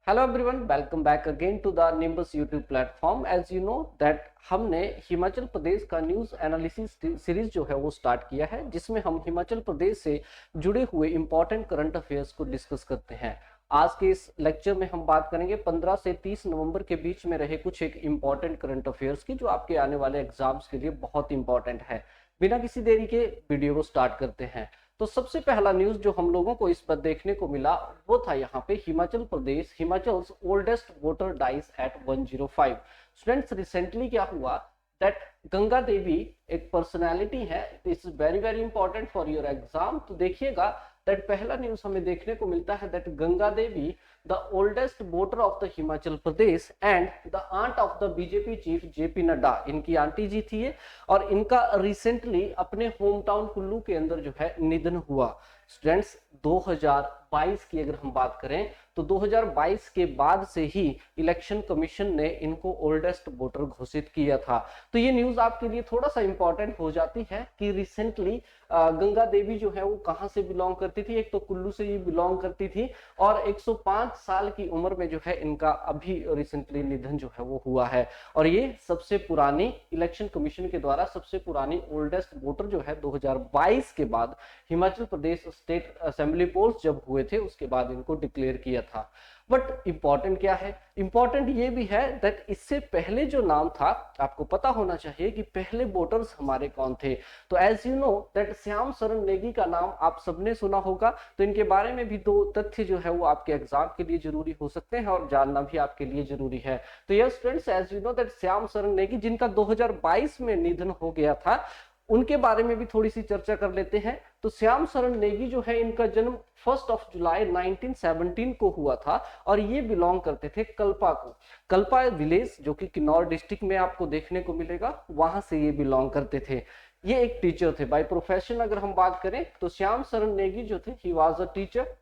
Hello everyone, welcome back again to the Nimbus YouTube platform. As you know that हमने हिमाचल प्रदेश का news analysis series जो है वो start किया है, जिसमें हम हिमाचल प्रदेश से जुड़े हुए इंपॉर्टेंट करंट अफेयर्स को डिस्कस करते हैं। आज के इस लेक्चर में हम बात करेंगे 15 से 30 नवंबर के बीच में रहे कुछ एक इंपॉर्टेंट करंट अफेयर्स की, जो आपके आने वाले एग्जाम्स के लिए बहुत इंपॉर्टेंट है। बिना किसी देरी के वीडियो को स्टार्ट करते हैं। तो सबसे पहला न्यूज जो हम लोगों को इस पर देखने को मिला वो था यहाँ पे Himachal Pradesh, Himachal's oldest voter dies at 105। Students, recently क्या हुआ दैट गंगा देवी एक पर्सनैलिटी है, it's very very important for your exam. तो देखिएगा दैट पहला न्यूज हमें देखने को मिलता है that Ganga Devi the oldest voter of the Himachal Pradesh and the aunt of the BJP chief JP Nadda, इनकी आंटी जी थी ये, और इनका रिसेंटली अपने होम टाउन कुल्लू के अंदर जो है निधन हुआ। स्टूडेंट्स, 2022 की अगर हम बात करें तो 2022 के बाद से ही इलेक्शन कमीशन ने इनको ओल्डेस्ट वोटर घोषित किया था। तो ये न्यूज आपके लिए थोड़ा सा इंपॉर्टेंट हो जाती है कि रिसेंटली गंगा देवी जो है वो कहां से बिलोंग करती थी। एक तो कुल्लू से ये बिलोंग करती थी और 105 साल की उम्र में जो है इनका अभी रिसेंटली निधन जो है वो हुआ है। और ये सबसे पुरानी इलेक्शन कमीशन के द्वारा सबसे पुरानी ओल्डेस्ट वोटर जो है 2022 के बाद Himachal Pradesh state assembly poles जब हुए थे उसके बाद इनको डिक्लेयर किया था। बट इंपॉर्टेंट क्या है? इंपॉर्टेंट ये भी है दैट इससे पहले जो नाम था, आपको पता होना चाहिए कि पहले वोटर्स हमारे कौन थे। तो as you know that Shyam Sharan Negi का नाम आप सबने सुना होगा। तो इनके बारे में भी दो तथ्य जो है वो आपके एग्जाम के लिए जरूरी हो सकते हैं और जानना भी आपके लिए जरूरी है। तो yes friends, as you know that Shyam Sharan Negi जिनका 2022 में निधन हो गया था, उनके बारे में भी थोड़ी सी चर्चा कर लेते हैं। तो श्याम शरण नेगी जो है इनका जन्म 1 जुलाई 1917 को हुआ था और ये बिलोंग करते थे कल्पा को। कल्पा विलेज जो कि किन्नौर डिस्ट्रिक्ट में आपको देखने को मिलेगा, वहां से ये बिलोंग करते थे। ये एक टीचर थे बाय प्रोफेशन। अगर हम बात करें तो श्याम शरण नेगी जो थे ही वाज अ टीचर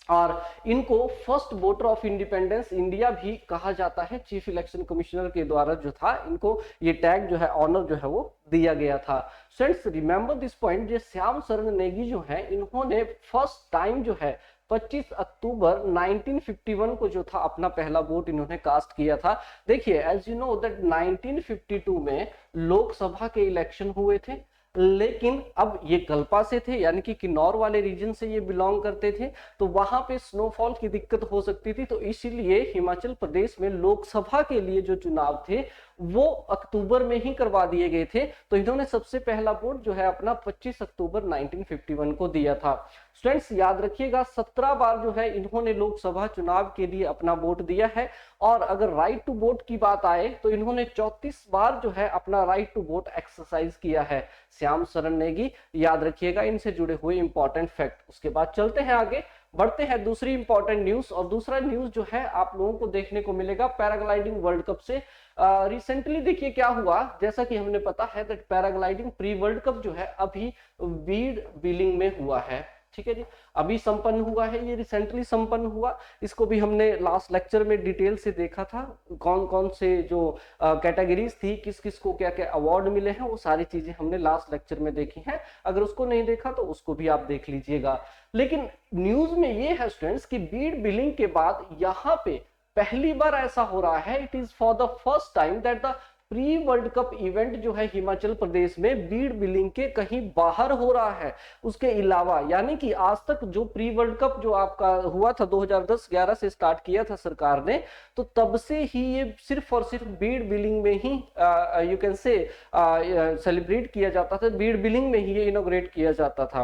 और इनको first voter of independence India भी कहा जाता है। चीफ इलेक्शन कमिश्नर के द्वारा जो था इनको ये टैग जो है, ऑनर जो है वो दिया गया था। फ्रेंड्स, रिमेंबर दिस पॉइंट, जो श्याम शरण नेगी जो है इन्होंने फर्स्ट टाइम जो है 25 अक्टूबर 1951 को जो था अपना पहला वोट इन्होंने कास्ट किया था। देखिए, एज यू नो दैट 1952 में लोकसभा के इलेक्शन हुए थे, लेकिन अब ये कल्पा से थे यानी कि किन्नौर वाले रीजन से ये बिलोंग करते थे, तो वहां पे स्नोफॉल की दिक्कत हो सकती थी। तो इसीलिए हिमाचल प्रदेश में लोकसभा के लिए जो चुनाव थे वो अक्टूबर में ही करवा दिए गए थे। तो इन्होंने सबसे पहला वोट जो है अपना 25 अक्टूबर 1951 को दिया था। स्टूडेंट्स, याद रखिएगा 17 बार जो है इन्होंने लोकसभा चुनाव के लिए अपना वोट दिया है। और अगर राइट टू वोट की बात आए तो इन्होंने 34 बार जो है अपना राइट टू वोट एक्सरसाइज किया है। श्याम शरण नेगी, याद रखिएगा इनसे जुड़े हुए इंपॉर्टेंट फैक्ट। उसके बाद चलते हैं आगे, बढ़ते हैं दूसरी इंपॉर्टेंट न्यूज। और दूसरा न्यूज जो है आप लोगों को देखने को मिलेगा पैराग्लाइडिंग वर्ल्ड कप से। रिसेंटली देखिए क्या हुआ, जैसा कि हमने पता है that paragliding pre world cup जो है अभी बीड बिलिंग में हुआ है। ठीक है जी, अभी संपन्न हुआ है, ये रिसेंटली संपन्न हुआ। इसको भी हमने लास्ट लेक्चर में डिटेल से देखा था, कौन कौन से जो कैटेगरीज थी, किस किस को क्या क्या अवार्ड मिले हैं, वो सारी चीजें हमने लास्ट लेक्चर में देखी हैं। अगर उसको नहीं देखा तो उसको भी आप देख लीजिएगा। लेकिन न्यूज में ये है स्टूडेंट्स कि बीड बिलिंग के बाद यहाँ पे पहली बार ऐसा हो रहा है, it is for the first time that the pre world cup event जो है हिमाचल प्रदेश में बीड बिलिंग के कहीं बाहर हो रहा है। उसके अलावा यानी कि आज तक जो प्री वर्ल्ड कप जो आपका हुआ था 2010-11 से स्टार्ट किया था सरकार ने, तो तब से ही ये सिर्फ और सिर्फ बीड बिलिंग में ही यू कैन से सेलिब्रेट किया जाता था। बीड बिलिंग में ही ये इनॉग्रेट किया जाता था,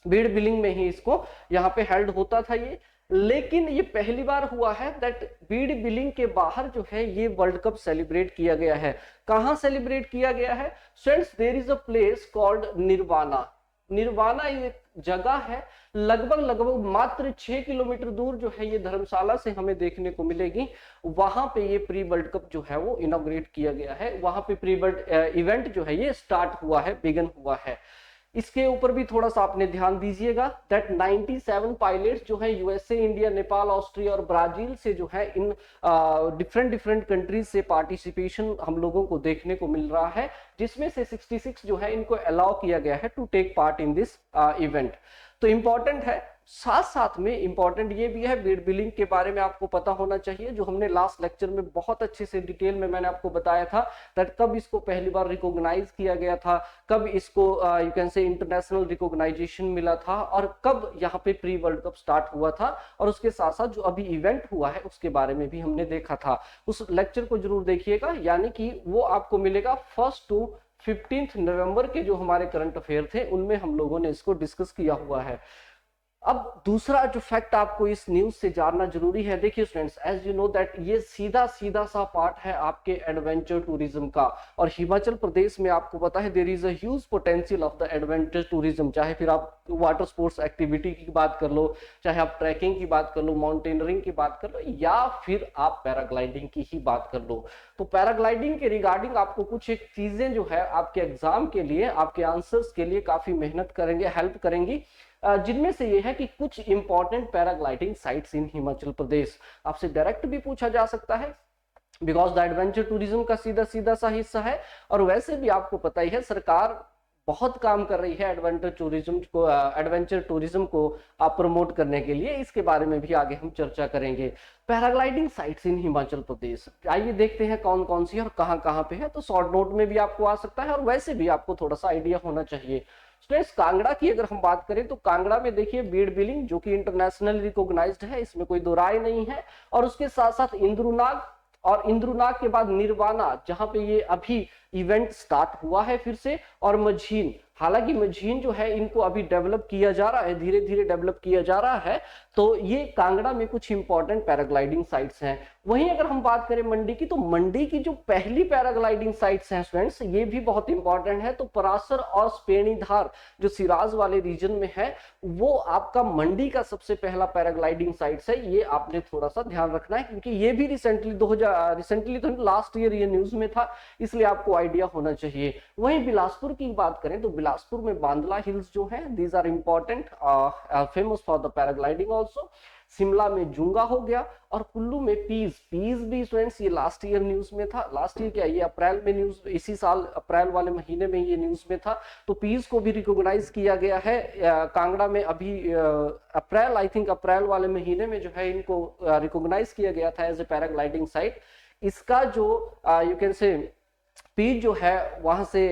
बीड बिलिंग में ही इसको यहाँ पे हेल्ड होता था ये। लेकिन ये पहली बार हुआ है दैट बीड बिलिंग के बाहर जो है ये वर्ल्ड कप सेलिब्रेट किया गया है। कहां सेलिब्रेट किया गया है? Friends, there is a place called Nirvana. Nirvana ये जगह है, लगभग मात्र 6 किलोमीटर दूर जो है ये धर्मशाला से हमें देखने को मिलेगी। वहां पे ये प्री वर्ल्ड कप जो है वो इनॉग्रेट किया गया है, वहां पे प्री वर्ल्ड इवेंट जो है ये स्टार्ट हुआ है, बिगन हुआ है। इसके ऊपर भी थोड़ा सा आपने ध्यान दीजिएगा दैट 97 पायलट्स जो है यूएसए, इंडिया, नेपाल, ऑस्ट्रिया और ब्राजील से जो है इन डिफरेंट कंट्रीज से पार्टिसिपेशन हम लोगों को देखने को मिल रहा है, जिसमें से 66 जो है इनको अलाउ किया गया है to take part in this event. तो इंपॉर्टेंट है साथ साथ में इंपॉर्टेंट ये भी है, बीड बिलिंग के बारे में आपको पता होना चाहिए, जो हमने लास्ट लेक्चर में बहुत अच्छे से डिटेल में मैंने आपको बताया था दैट कब इसको पहली बार रिकॉग्नाइज किया गया था, कब इसको you can say international recognition मिला था, और कब यहाँ पे प्री वर्ल्ड कप स्टार्ट हुआ था, और उसके साथ साथ जो अभी इवेंट हुआ है उसके बारे में भी हमने देखा था। उस लेक्चर को जरूर देखिएगा, यानी कि वो आपको मिलेगा 1 to 15 नवंबर के जो हमारे करंट अफेयर थे उनमें हम लोगों ने इसको डिस्कस किया हुआ है। अब दूसरा जो फैक्ट आपको इस न्यूज से जानना जरूरी है, देखिए students, as you know that ये सीधा सीधा सा पार्ट है आपके एडवेंचर टूरिज्म का, और हिमाचल प्रदेश में आपको पता है there is a huge potential of the adventure tourism, चाहे फिर आप वाटर स्पोर्ट्स एक्टिविटी की बात कर लो, चाहे आप ट्रैकिंग की बात कर लो, माउंटेनरिंग की बात कर लो, या फिर आप पैराग्लाइडिंग की ही बात कर लो। तो पैराग्लाइडिंग के रिगार्डिंग आपको कुछ एक चीजें जो है आपके एग्जाम के लिए, आपके आंसर्स के लिए काफी मेहनत करेंगे, हेल्प करेंगी, जिनमें से ये है कि कुछ important paragliding sites in Himachal Pradesh. आपसे डायरेक्ट भी पूछा जा सकता है बिकॉज द एडवेंचर टूरिज्म का सीधा सीधा सा हिस्सा है, और वैसे भी आपको पता ही है सरकार बहुत काम कर रही है एडवेंचर टूरिज्म को प्रमोट करने के लिए। इसके बारे में भी आगे हम चर्चा करेंगे। पैराग्लाइडिंग साइट्स इन हिमाचल प्रदेश, आइए देखते हैं कौन कौन सी है और कहां कहां पे है। तो शॉर्ट नोट में भी आपको आ सकता है और वैसे भी आपको थोड़ा सा आइडिया होना चाहिए। स्टूडेंट्स, कांगड़ा की अगर हम बात करें तो कांगड़ा में देखिए बीड बिलिंग जो कि इंटरनेशनल रिकॉग्नाइज्ड है, इसमें कोई दो राय नहीं है। और उसके साथ साथ इंद्रुनाग, और इंद्रुनाग के बाद निर्वाणा जहां पे ये अभी इवेंट स्टार्ट हुआ है फिर से, और मझीन। हालांकि मझीन जो है इनको अभी डेवलप किया जा रहा है, धीरे धीरे डेवलप किया जा रहा है। तो ये कांगड़ा में कुछ इंपॉर्टेंट पैराग्लाइडिंग साइट्स हैं। वहीं अगर हम बात करें मंडी की, तो मंडी की जो पहली पैराग्लाइडिंग साइट्स हैं स्टूडेंट्स, ये भी बहुत इंपॉर्टेंट है। तो परासर और स्पेणीधार जो सिराज वाले रीजन में है, वो आपका मंडी का सबसे पहला पैराग्लाइडिंग साइट्स है। ये आपने थोड़ा सा ध्यान रखना है, क्योंकि ये भी रिसेंटली तो लास्ट ईयर ये न्यूज में था, इसलिए आपको आइडिया होना चाहिए। वहीं बिलासपुर की बात करें तो बिलासपुर में बांदला हिल्स जो है, these are important, famous for the paragliding also. Shimla में जुंगा हो गया, और कुल्लू में पीस भी स्टूडेंट्स ये लास्ट ईयर न्यूज में था। लास्ट ईयर क्या, ये अप्रैल में न्यूज, इसी साल अप्रैल वाले महीने में ये न्यूज में था। तो पीस को भी रिकॉग्नाइज किया गया है कांगड़ा में अभी अप्रैल, आई थिंक अप्रैल वाले महीने में जो है इनको रिकॉग्नाइज किया गया था एज ए पैराग्लाइडिंग साइट। इसका जो यू कैन से स्पीड जो है वहां से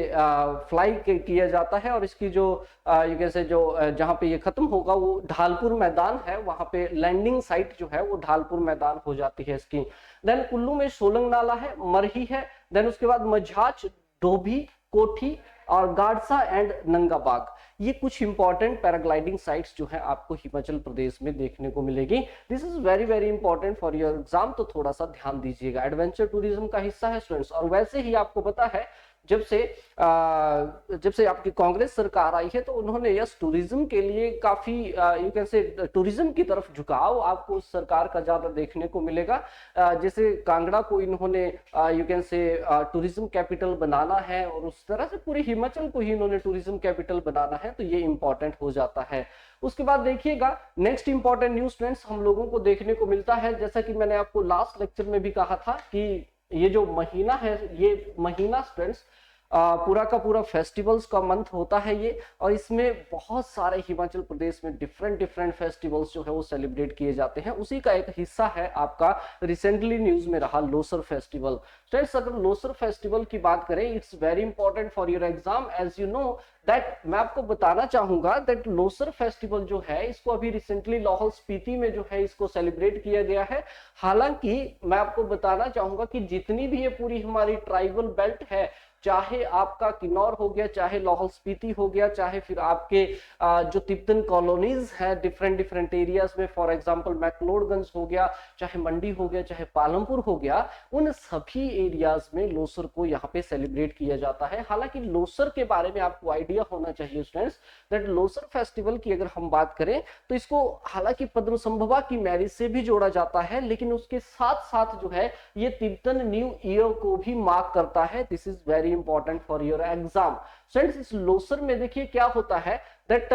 फ्लाई किया जाता है, और इसकी जो यू कैन से जो जहां पे ये खत्म होगा वो ढालपुर मैदान है, वहां पे लैंडिंग साइट जो है वो ढालपुर मैदान हो जाती है इसकी। देन कुल्लू में सोलंग नाला है, मरही है, देन उसके बाद मझाच, डोभी, कोठी और गाड़सा एंड नंगाबाग। ये कुछ इंपॉर्टेंट पैराग्लाइडिंग साइट्स जो है आपको हिमाचल प्रदेश में देखने को मिलेगी। This is very very important for your exam, तो थोड़ा सा ध्यान दीजिएगा। एडवेंचर टूरिज्म का हिस्सा है स्टूडेंट्स। और वैसे ही आपको पता है जब से आपकी कांग्रेस सरकार आई है तो उन्होंने यस टूरिज्म के लिए काफी यू कैन से टूरिज्म की तरफ झुकाव आपको उस सरकार का ज्यादा देखने को मिलेगा। जैसे कांगड़ा को इन्होंने you can say tourism capital बनाना है, और उस तरह से पूरे हिमाचल को ही इन्होंने टूरिज्म कैपिटल बनाना है, तो ये इंपॉर्टेंट हो जाता है। उसके बाद देखिएगा नेक्स्ट इंपॉर्टेंट न्यूज फ्रेंड्स हम लोगों को देखने को मिलता है, जैसा कि मैंने आपको लास्ट लेक्चर में भी कहा था कि ये जो महीना है, ये महीना स्टूडेंट्स पूरा का पूरा फेस्टिवल्स का मंथ होता है ये, और इसमें बहुत सारे हिमाचल प्रदेश में डिफरेंट फेस्टिवल्स जो है वो सेलिब्रेट किए जाते हैं। उसी का एक हिस्सा है आपका रिसेंटली न्यूज में रहा लोसर फेस्टिवल। फ्रेंड्स, अगर लोसर फेस्टिवल की बात करें, it's very important for your exam, as you know that मैं आपको बताना चाहूंगा दैट लोसर फेस्टिवल जो है इसको अभी रिसेंटली लाहौल स्पीति में जो है इसको सेलिब्रेट किया गया है। हालांकि मैं आपको बताना चाहूंगा कि जितनी भी ये पूरी हमारी ट्राइबल बेल्ट है, चाहे आपका किन्नौर हो गया, चाहे लाहौल स्पीति हो गया, चाहे फिर आपके जो तिब्बतन कॉलोनीज हैं डिफरेंट एरियाज में, फॉर एग्जांपल मैक्लोडगंज हो गया, चाहे मंडी हो गया, चाहे पालमपुर हो गया, उन सभी एरियाज में लोसर को यहाँ पे सेलिब्रेट किया जाता है। हालांकि लोसर के बारे में आपको आइडिया होना चाहिए स्टूडेंट्स दैट लोसर फेस्टिवल की अगर हम बात करें तो इसको हालांकि पद्म संभवा की मैरिज से भी जोड़ा जाता है, लेकिन उसके साथ साथ जो है ये तिब्बतन न्यू ईयर को भी मार्क करता है। This is very important for your exam. Friends, इस लोसर में देखिए क्या होता है दैट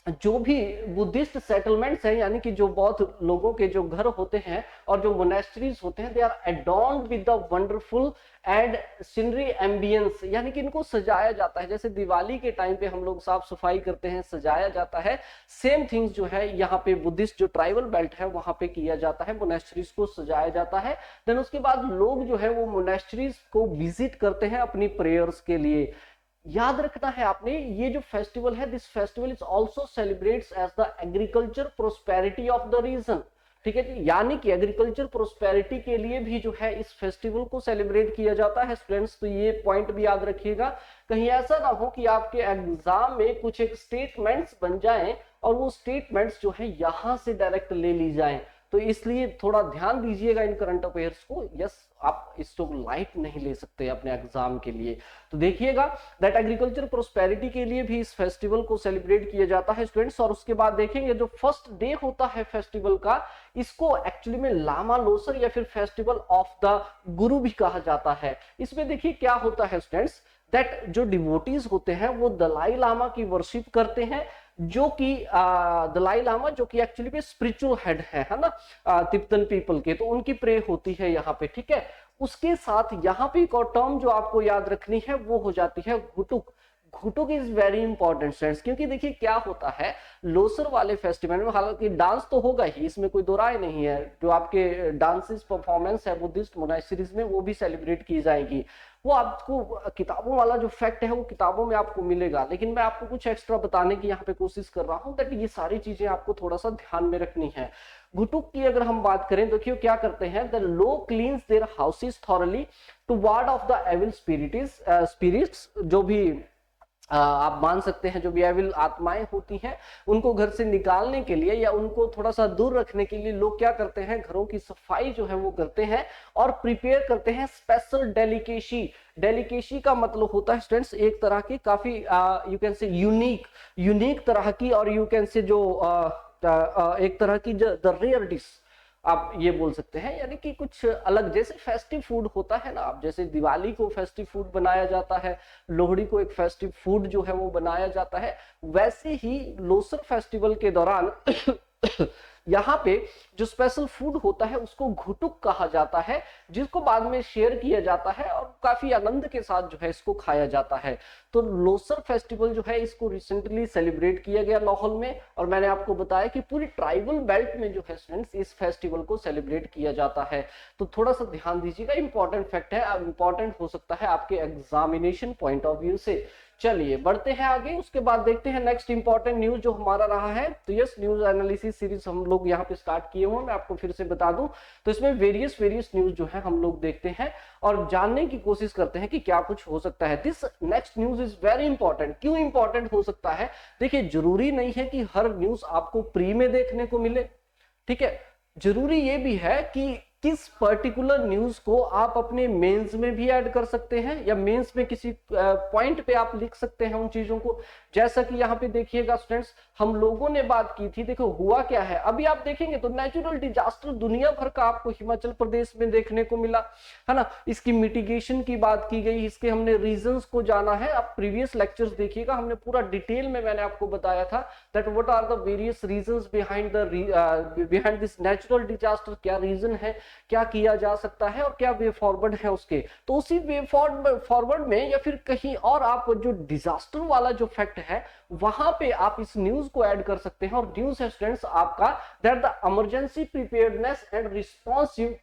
जो भी बुद्धिस्ट सेटलमेंट्स हैं, यानी कि जो बौद्ध लोगों के जो घर होते हैं और जो मोनेस्ट्रीज होते हैं, they are adorned with the wonderful and scenery ambience, यानी कि इनको सजाया जाता है। जैसे दिवाली के टाइम पे हम लोग साफ सफाई करते हैं, सजाया जाता है, सेम थिंग्स जो है यहाँ पे बुद्धिस्ट जो ट्राइबल बेल्ट है वहां पे किया जाता है, मोनेस्ट्रीज को सजाया जाता है। देन उसके बाद लोग जो है वो मोनेस्ट्रीज को विजिट करते हैं अपनी प्रेयर्स के लिए। याद रखना है आपने, ये जो फेस्टिवल है, this festival is also celebrates as the agriculture prosperity of the region. ठीक है जी, यानी कि एग्रीकल्चर प्रोस्पेरिटी के लिए भी जो है इस फेस्टिवल को सेलिब्रेट किया जाता है स्टूडेंट्स। तो ये पॉइंट भी याद रखिएगा, कहीं ऐसा ना हो कि आपके एग्जाम में कुछ एक स्टेटमेंट्स बन जाएं और वो स्टेटमेंट्स जो है यहां से डायरेक्ट ले ली जाएं। तो इसलिए थोड़ा ध्यान दीजिएगा इन करंट अफेयर्स को। यस, आप इसको लाइट नहीं ले सकते अपने एग्जाम के लिए। तो देखिएगा दैट एग्रीकल्चर प्रोस्पेरिटी के लिए भी इस फेस्टिवल को सेलिब्रेट किया जाता है स्टूडेंट्स। और उसके बाद देखेंगे जो फर्स्ट डे होता है फेस्टिवल का, इसको एक्चुअली में लामा लोसर या फिर फेस्टिवल ऑफ द गुरु भी कहा जाता है। इसमें देखिए क्या होता है स्टूडेंट्स, दैट जो डिवोटीज होते हैं वो दलाई लामा की वर्शिप करते हैं, जो कि दलाई लामा जो कि एक्चुअली में स्पिरिचुअल हेड है ना तिब्बतन पीपल के, तो उनकी प्रे होती है यहाँ पे। ठीक है, उसके साथ यहाँ पे एक और टर्म जो आपको याद रखनी है वो हो जाती है घुटुक। घुटुक इज वेरी इंपॉर्टेंट स्टूडेंट्स, क्योंकि देखिए क्या होता है लोसर वाले फेस्टिवल में, हालांकि डांस तो होगा ही, इसमें कोई दो राय नहीं है, जो आपके डांसेस परफॉर्मेंस है बुद्धिस्ट मोनेस्ट्रीज में वो भी सेलिब्रेट की जाएगी। वो आपको किताबों वाला जो फैक्ट है वो किताबों में आपको मिलेगा, लेकिन मैं आपको कुछ एक्स्ट्रा बताने की यहाँ पे कोशिश कर रहा हूँ, दैट ये सारी चीजें आपको थोड़ा सा ध्यान में रखनी है। घुटुक की अगर हम बात करें, देखिए क्या करते हैं, the low cleans their houses thoroughly to ward off the evil spirits, जो भी आप मान सकते हैं जो भी एविल आत्माएं होती हैं उनको घर से निकालने के लिए या उनको थोड़ा सा दूर रखने के लिए लोग क्या करते हैं, घरों की सफाई जो है वो करते हैं और प्रिपेयर करते हैं स्पेशल डेलिकेसी। डेलिकेसी का मतलब होता है स्टूडेंट्स एक तरह की काफी यू कैन से यूनिक तरह की, और यू कैन से जो एक तरह की द रेयर डिश आप ये बोल सकते हैं, यानी कि कुछ अलग, जैसे फेस्टिव फूड होता है ना, आप जैसे दिवाली को फेस्टिव फूड बनाया जाता है, लोहड़ी को एक फेस्टिव फूड जो है वो बनाया जाता है, वैसे ही लोसर फेस्टिवल के दौरान यहाँ पे जो स्पेशल फूड होता है उसको घुटुक कहा जाता है, जिसको बाद में शेयर किया जाता है और काफी आनंद के साथ जो है इसको खाया जाता है। तो लोसर फेस्टिवल जो है इसको रिसेंटली सेलिब्रेट किया गया लाहौल में, और मैंने आपको बताया कि पूरी ट्राइबल बेल्ट में जो है स्टूडेंट्स इस फेस्टिवल को सेलिब्रेट किया जाता है। तो थोड़ा सा ध्यान दीजिएगा, इंपॉर्टेंट फैक्ट है, अब इंपॉर्टेंट हो सकता है आपके एग्जामिनेशन पॉइंट ऑफ व्यू से। चलिए बढ़ते हैं आगे, उसके बाद देखते हैं नेक्स्ट इंपॉर्टेंट न्यूज जो हमारा रहा है। तो यस, न्यूज एनालिसिस सीरीज हम लोग यहाँ पे स्टार्ट किए हुए, मैं आपको फिर से बता दूं। तो इसमें वेरियस न्यूज जो है हम लोग देखते हैं और जानने की कोशिश करते हैं कि क्या कुछ हो सकता है। This next news is very important. क्यों इंपॉर्टेंट हो सकता है, देखिए जरूरी नहीं है कि हर न्यूज आपको प्री में देखने को मिले, ठीक है, जरूरी ये भी है कि किस पर्टिकुलर न्यूज को आप अपने मेंस में भी ऐड कर सकते हैं या मेंस में किसी पॉइंट पे आप लिख सकते हैं उन चीजों को। जैसा कि यहाँ पे देखिएगा स्टूडेंट्स, हम लोगों ने बात की थी, देखो हुआ क्या है, अभी आप देखेंगे तो नेचुरल डिजास्टर दुनिया भर का आपको हिमाचल प्रदेश में देखने को मिला है ना। इसकी मिटिगेशन की बात की गई, इसके हमने रीजंस को जाना है। आप प्रीवियस लेक्चर्स देखिएगा, हमने पूरा डिटेल में मैंने आपको बताया था that what are the various reasons behind this natural disaster, क्या रीजन है, क्या किया जा सकता है और क्या वे फॉरवर्ड है उसके। तो उसी वे फॉरवर्ड में या फिर कहीं और आप जो डिजास्टर वाला जो फैक्ट है वहां पे आप इस न्यूज को ऐड कर सकते हैं। और न्यूज है स्टूडेंट्स आपका that the emergency preparedness and responsive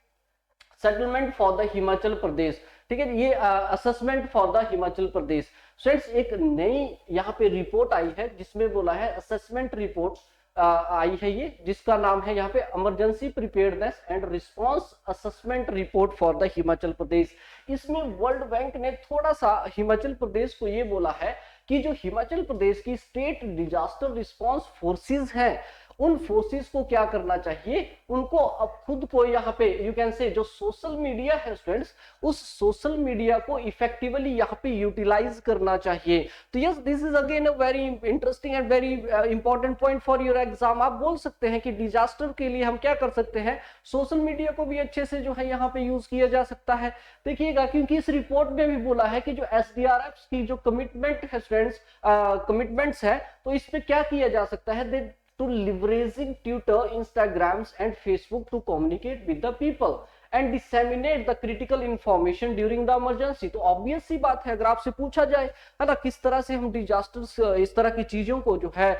settlement for the Himachal Pradesh. ठीक है, ये assessment for the Himachal Pradesh. Students एक नई यहाँ पे रिपोर्ट आई है जिसमें बोला है असेसमेंट रिपोर्ट आई है ये, जिसका नाम है यहाँ पे emergency preparedness and response assessment report for the Himachal Pradesh. इसमें वर्ल्ड बैंक ने थोड़ा सा हिमाचल प्रदेश को ये बोला है कि जो हिमाचल प्रदेश की स्टेट डिजास्टर रिस्पांस फोर्सेस हैं उन फोर्सेस को क्या करना चाहिए, उनको अब खुद को यहाँ पे यू कैन से जो सोशल मीडिया है स्टूडेंट्स, उस सोशल मीडिया को इफेक्टिवली यहाँ पे यूटिलाइज करना चाहिए। तो yes, this is again a very interesting and very important point for your exam. आप बोल सकते हैं कि डिजास्टर के लिए हम क्या कर सकते हैं, सोशल मीडिया को भी अच्छे से जो है यहाँ पे यूज किया जा सकता है। देखिएगा, क्योंकि इस रिपोर्ट में भी बोला है कि जो एसडीआरएफ की जो कमिटमेंट है स्टूडेंट्स, कमिटमेंट्स है, तो इस पे क्या किया जा सकता है, दे to leveraging Twitter, Instagrams and Facebook to communicate with the people and disseminate the critical information during the emergency। तो ऑब्वियस सी बात है, अगर आपसे पूछा जाए है ना किस तरह से हम डिजास्टर्स, इस तरह की चीजों को जो है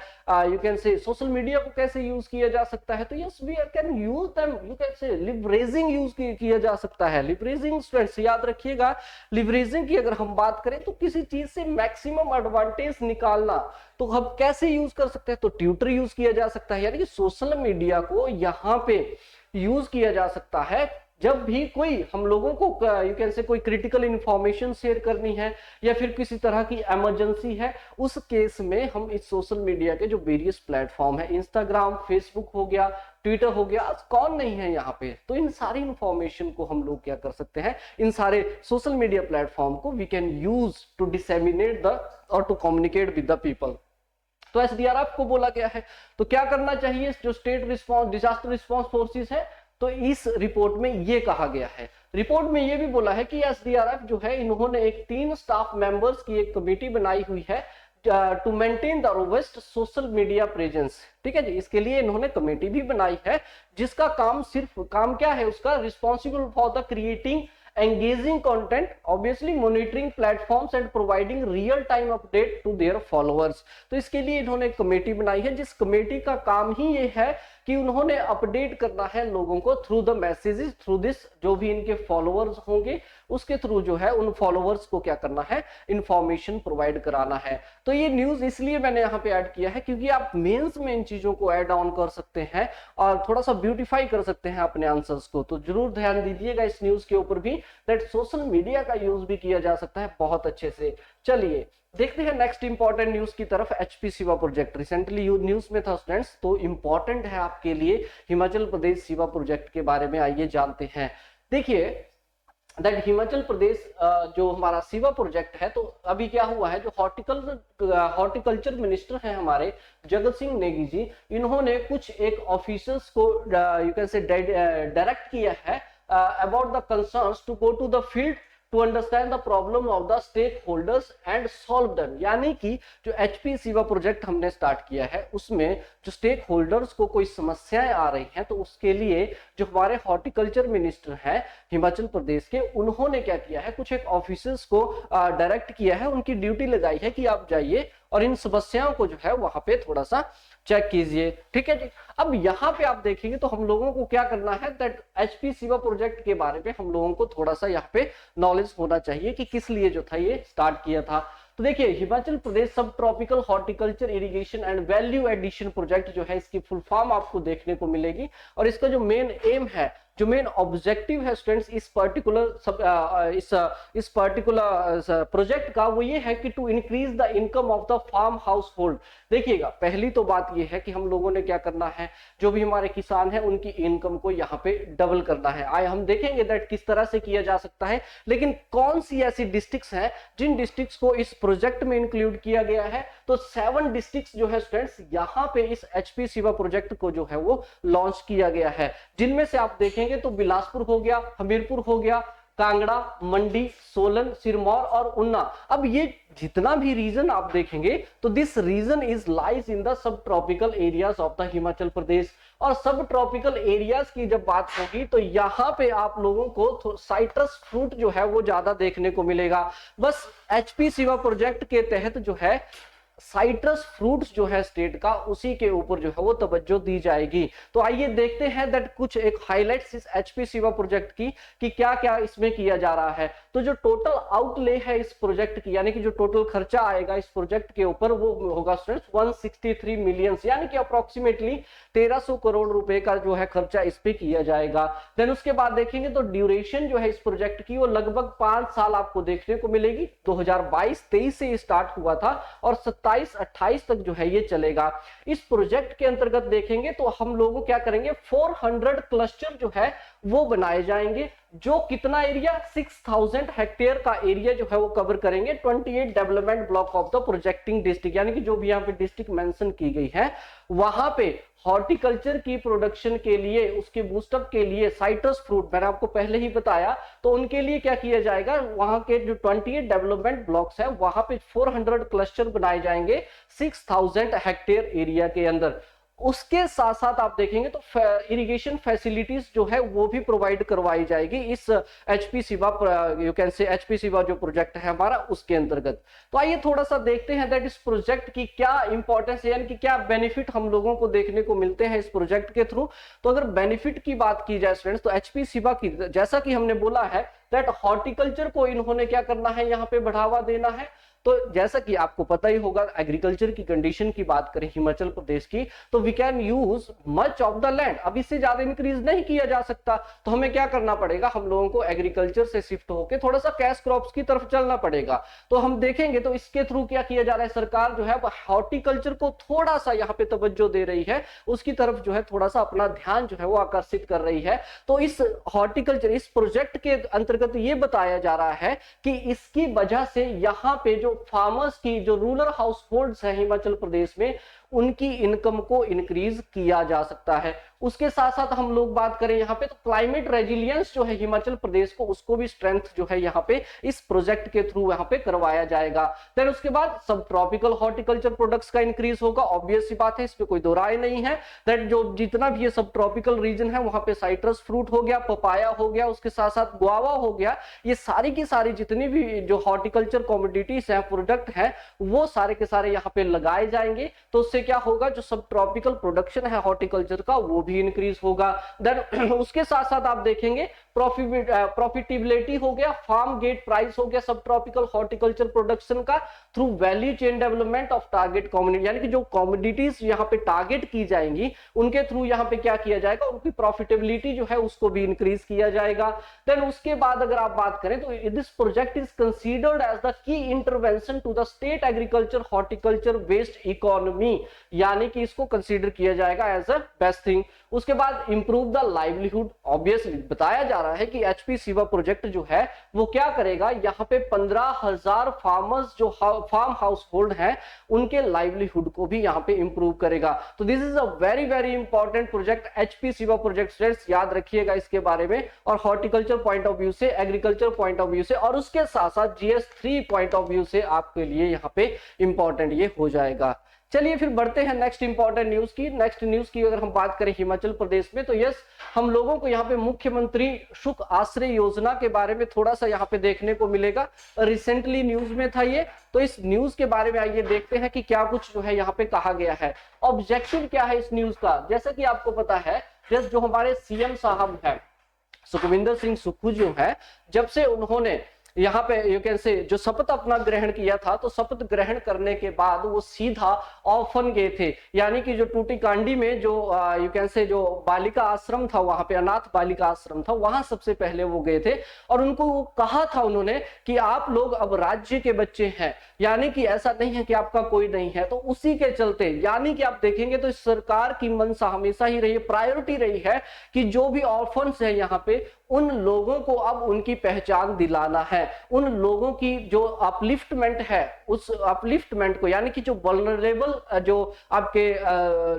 you can say social media को कैसे यूज किया जा सकता है, तो yes we can use them, you can say leveraging use किया जा सकता है। लिवरेजिंग स्टूडेंट्स याद रखिएगा, लिवरेजिंग की अगर हम बात करें तो किसी चीज से मैक्सिमम एडवांटेज निकालना, तो हम कैसे यूज कर सकते हैं, तो ट्विटर यूज किया जा सकता है, यानी कि सोशल मीडिया को यहाँ पे यूज किया जा सकता है जब भी कोई हम लोगों को यू कैन से कोई क्रिटिकल इंफॉर्मेशन शेयर करनी है या फिर किसी तरह की इमरजेंसी है, उस केस में हम इस सोशल मीडिया के जो वेरियस प्लेटफॉर्म है, इंस्टाग्राम, फेसबुक हो गया, ट्विटर हो गया, आज कौन नहीं है यहाँ पे, तो इन सारी इंफॉर्मेशन को हम लोग क्या कर सकते हैं, इन सारे सोशल मीडिया प्लेटफॉर्म को we can use to disseminate the और to communicate with the people. तो एसडीआरएफ को बोला गया है, तो क्या करना चाहिए, जो state response disaster response forces है, तो इस रिपोर्ट में ये कहा गया है। रिपोर्ट में ये भी बोला है कि एसडीआरएफ जो है, इन्होंने एक 3 स्टाफ मेंबर्स की एक कमेटी बनाई हुई है to maintain the robust social media presence. ठीक है जी, इसके लिए इन्होंने कमेटी भी बनाई है, जिसका काम क्या है, उसका responsible for the creating engaging content, obviously monitoring platforms and providing real time update to their followers। तो इसके लिए इन्होंने एक कमेटी बनाई है, जिस कमेटी का काम ही ये है कि उन्होंने अपडेट करना है लोगों को through the messages, through this जो भी इनके फॉलोअर्स होंगे उसके थ्रू जो है उन फॉलोअर्स को क्या करना है, इंफॉर्मेशन प्रोवाइड कराना है। तो ये न्यूज इसलिए मैंने यहाँ पे ऐड किया है क्योंकि आप मेंस में इन चीजों को ऐड ऑन कर सकते हैं और थोड़ा सा ब्यूटीफाई कर सकते हैं अपने आंसर्स को। तो जरूर ध्यान दीजिएगा इस न्यूज के ऊपर भी, दैट सोशल मीडिया का यूज भी किया जा सकता है बहुत अच्छे से। चलिए देखते हैं नेक्स्ट इंपॉर्टेंट न्यूज की तरफ। एचपी सिवा प्रोजेक्ट रिसेंटली न्यूज में था स्टूडेंट्स, तो इंपॉर्टेंट है आपके लिए हिमाचल प्रदेश सिवा प्रोजेक्ट के बारे में, आइए जानते हैं। देखिए दैट हिमाचल प्रदेश जो हमारा सिवा प्रोजेक्ट है, तो अभी क्या हुआ है, जो हॉर्टिकल्चर मिनिस्टर हैं हमारे जगत सिंह नेगी जी, इन्होंने कुछ एक ऑफिसर्स को यू कैन से डायरेक्ट किया है about the concerns to go to the field to understand the problem of the stakeholders and solve them। यानी कि जो एचपी सिवा प्रोजेक्ट हमने स्टार्ट किया है उसमें जो स्टेक होल्डर्स को कोई समस्याएं आ रही हैं, तो उसके लिए जो हमारे हॉर्टिकल्चर मिनिस्टर हैं हिमाचल प्रदेश के, उन्होंने क्या किया है, कुछ एक ऑफिसर्स को डायरेक्ट किया है, उनकी ड्यूटी लगाई है कि आप जाइए और इन समस्याओं को जो है वहां पे थोड़ा सा चेक कीजिए। ठीक है जी, अब यहाँ पे आप देखेंगे तो हम लोगों को क्या करना है, दैट एचपी सिवा प्रोजेक्ट के बारे में हम लोगों को थोड़ा सा यहाँ पे नॉलेज होना चाहिए कि किस लिए जो था ये स्टार्ट किया था। तो देखिए Himachal Pradesh subtropical horticulture irrigation and value addition project जो है, इसकी फुल फॉर्म आपको देखने को मिलेगी और इसका जो मेन एम है, जो मेन ऑब्जेक्टिव है स्टूडेंट्स इस पर्टिकुलर प्रोजेक्ट का, वो ये है कि to increase the income of the farm household. देखिएगा पहली तो बात ये है कि हम लोगों ने क्या करना है, जो भी हमारे किसान हैं उनकी इनकम को यहाँ पे डबल करना है। आए हम देखेंगे दैट किस तरह से किया जा सकता है, लेकिन कौन सी ऐसी डिस्ट्रिक्ट्स हैं जिन डिस्ट्रिक्ट्स को इस प्रोजेक्ट में इंक्लूड किया गया है, तो 7 डिस्ट्रिक्ट्स जो है स्टूडेंट्स यहाँ पे इस एचपी सिवा प्रोजेक्ट को जो है वो लॉन्च किया गया है, जिनमें से आप देखेंगे तो बिलासपुर हो गया, हमीरपुर हो गया, कांगड़ा, मंडी, सोलन, सिरमौर और उन्ना। अब ये जितना भी रीजन आप देखेंगे तो this region is lies in the sub tropical areas of the Himachal Pradesh. और सब ट्रॉपिकल एरियाज की जब बात होगी तो यहाँ पे आप लोगों को साइट्रस फ्रूट जो है वो ज्यादा देखने को मिलेगा। बस एचपी सिवा प्रोजेक्ट के तहत जो है साइट्रस फ्रूट्स जो है स्टेट का, उसी के ऊपर जो है वो तवज्जो दी जाएगी। तो आइए देखते हैं दैट कुछ एक हाइलाइट्स इस एचपी सिवा प्रोजेक्ट की कि क्या क्या इसमें किया जा रहा है। तो जो टोटल आउटले है इस प्रोजेक्ट की, यानी कि जो टोटल खर्चा आएगा इस प्रोजेक्ट के ऊपर, वो होगा स्टूडेंट्स 163 मिलियन, यानी कि अप्रोक्सीमेटली 1300 करोड़ रुपए का जो है खर्चा इस पे किया जाएगा। देन उसके बाद देखेंगे तो ड्यूरेशन जो है इस प्रोजेक्ट की वो लगभग 5 साल आपको देखने को मिलेगी। 2022-23 से स्टार्ट हुआ था और 27 2027-28 तक जो है ये चलेगा। इस प्रोजेक्ट के अंतर्गत देखेंगे तो हम लोग क्या करेंगे, 400 क्लस्टर जो है वो बनाए जाएंगे, जो कितना एरिया, 6000 हेक्टेयर का एरिया जो है वो कवर करेंगे। 28 development block of the projecting district, यानी कि जो भी यहाँ पे डिस्ट्रिक्ट मेंशन की गई है वहां पे हॉर्टिकल्चर की प्रोडक्शन के लिए, उसके बूस्टअप के लिए साइट्रस फ्रूट मैंने आपको पहले ही बताया, तो उनके लिए क्या किया जाएगा, वहां के जो 28 डेवलपमेंट ब्लॉक्स है वहां पे 400 क्लस्टर बनाए जाएंगे 6000 हेक्टेयर एरिया के अंदर। उसके साथ साथ आप देखेंगे तो इरिगेशन फैसिलिटीज जो है वो भी प्रोवाइड करवाई जाएगी इस एचपी सिवा, यू कैन से एचपी सिवा जो प्रोजेक्ट है हमारा उसके अंतर्गत। तो आइए थोड़ा सा देखते हैं दैट इस प्रोजेक्ट की क्या इंपॉर्टेंस है, यानी कि क्या बेनिफिट हम लोगों को देखने को मिलते हैं इस प्रोजेक्ट के थ्रू। तो अगर बेनिफिट की बात की जाए स्टूडेंट्स, तो एचपी सिवा की, जैसा कि हमने बोला है दैट हॉर्टिकल्चर को इन्होंने क्या करना है, यहाँ पे बढ़ावा देना है। तो जैसा कि आपको पता ही होगा, एग्रीकल्चर की कंडीशन की बात करें हिमाचल प्रदेश की, तो we can use much of the land. अब इससे ज्यादा इंक्रीज नहीं किया जा सकता, तो हमें क्या करना पड़ेगा, हम लोगों को एग्रीकल्चर से शिफ्ट होकर थोड़ा सा कैश क्रॉप्स की तरफ चलना पड़ेगा। तो हम देखेंगे तो इसके थ्रू क्या किया जा रहा है, सरकार जो है हॉर्टिकल्चर को थोड़ा सा यहाँ पे तवज्जो दे रही है, उसकी तरफ जो है थोड़ा सा अपना ध्यान जो है वो आकर्षित कर रही है। तो इस हॉर्टिकल्चर, इस प्रोजेक्ट के अंतर्गत ये बताया जा रहा है कि इसकी वजह से यहाँ पे जो फार्मर्स की, जो रूरल हाउस होल्ड्स है हिमाचल प्रदेश में, उनकी इनकम को इंक्रीज किया जा सकता है। उसके साथ साथ हम लोग बात करें यहाँ पे तो क्लाइमेट रेजिलियंस जो है हिमाचल प्रदेश को, उसको भी स्ट्रेंथ जो है यहाँ पे इस प्रोजेक्ट के थ्रू यहाँ पे करवाया जाएगा। देन उसके बाद सब ट्रॉपिकल हॉर्टिकल्चर प्रोडक्ट्स का इंक्रीज होगा, ऑब्वियस सी बात है, इस पे कोई दो राय नहीं है। दैट जो जितना भी ये सब ट्रॉपिकल रीजन है वहां पे साइट्रस फ्रूट हो गया, पपाया हो गया, उसके साथ साथ गुआवा हो गया, ये सारी की सारी जितनी भी जो हॉर्टिकल्चर कमोडिटीज है, प्रोडक्ट है, वो सारे के सारे यहाँ पे लगाए जाएंगे। तो उससे क्या होगा, जो सब ट्रॉपिकल प्रोडक्शन है हॉर्टिकल्चर का वो भी इंक्रीज होगा। देन उसके साथ साथ आप देखेंगे प्रॉफिटेबिलिटी हो गया, फार्म गेट प्राइस हो गया सब ट्रॉपिकल हॉर्टिकल्चर प्रोडक्शन का, through value chain development of target community, यानी कि जो कमोडिटीज यहाँ पे टारगेट की जाएंगी उनके थ्रू यहाँ पे क्या किया जाएगा, उनकी प्रॉफिटेबिलिटी जो है उसको भी इंक्रीज किया जाएगा। देन उसके बाद अगर आप बात करें तो this project is considered as the key intervention to the state agriculture horticulture based economy, यानी कि इसको कंसीडर किया जाएगा एज अ बेस्ट थिंग। उसके बाद इंप्रूव द लाइवलीहुड, ऑब्वियसली बताया जा रहा है कि एचपी सिवा प्रोजेक्ट जो है वो क्या करेगा, यहाँ पे 15,000 फार्मर्स जो फार्म हाउस होल्ड है उनके लाइवलीहुड को भी यहाँ पे इंप्रूव करेगा। तो this is a very very important project, HP सिवा प्रोजेक्ट, स्टूडेंट्स याद रखिएगा इसके बारे में, और हॉर्टिकल्चर पॉइंट ऑफ व्यू से, एग्रीकल्चर पॉइंट ऑफ व्यू से, और उसके साथ साथ GS3 पॉइंट ऑफ व्यू से आपके लिए यहाँ पे इंपॉर्टेंट ये हो जाएगा। चलिए फिर बढ़ते हैं नेक्स्ट इंपॉर्टेंट न्यूज की। नेक्स्ट न्यूज की अगर हम बात करें हिमाचल प्रदेश में, तो यस, हम लोगों को यहाँ पे मुख्यमंत्री सुख आश्रय योजना के बारे में थोड़ा सा यहाँ पे देखने को मिलेगा। रिसेंटली न्यूज में था ये, तो इस न्यूज के बारे में आइए देखते हैं कि क्या कुछ जो है यहाँ पे कहा गया है। ऑब्जेक्टिव क्या है इस न्यूज का, जैसा कि आपको पता है जो हमारे CM साहब है सुखविंदर सिंह सुक्खू जो है, जब से उन्होंने यहाँ पे यू कैन से जो शपथ अपना ग्रहण किया था, तो शपथ ग्रहण करने के बाद वो सीधा ऑर्फन गए थे, यानी कि जो टूटीकांडी में जो यू कैन से जो बालिका आश्रम था, वहां पे अनाथ बालिका आश्रम था, वहां सबसे पहले वो गए थे, और उनको वो कहा था उन्होंने कि आप लोग अब राज्य के बच्चे हैं, यानी कि ऐसा नहीं है कि आपका कोई नहीं है। तो उसी के चलते, यानी कि आप देखेंगे तो इस सरकार की मंशा हमेशा ही रही है, प्रायोरिटी रही है कि जो भी ऑर्फन्स है यहाँ पे, उन लोगों को अब उनकी पहचान दिलाना है, उन लोगों की जो अपलिफ्टमेंट है, उस अपलिफ्टमेंट को, यानी कि जो वल्नरेबल जो आपके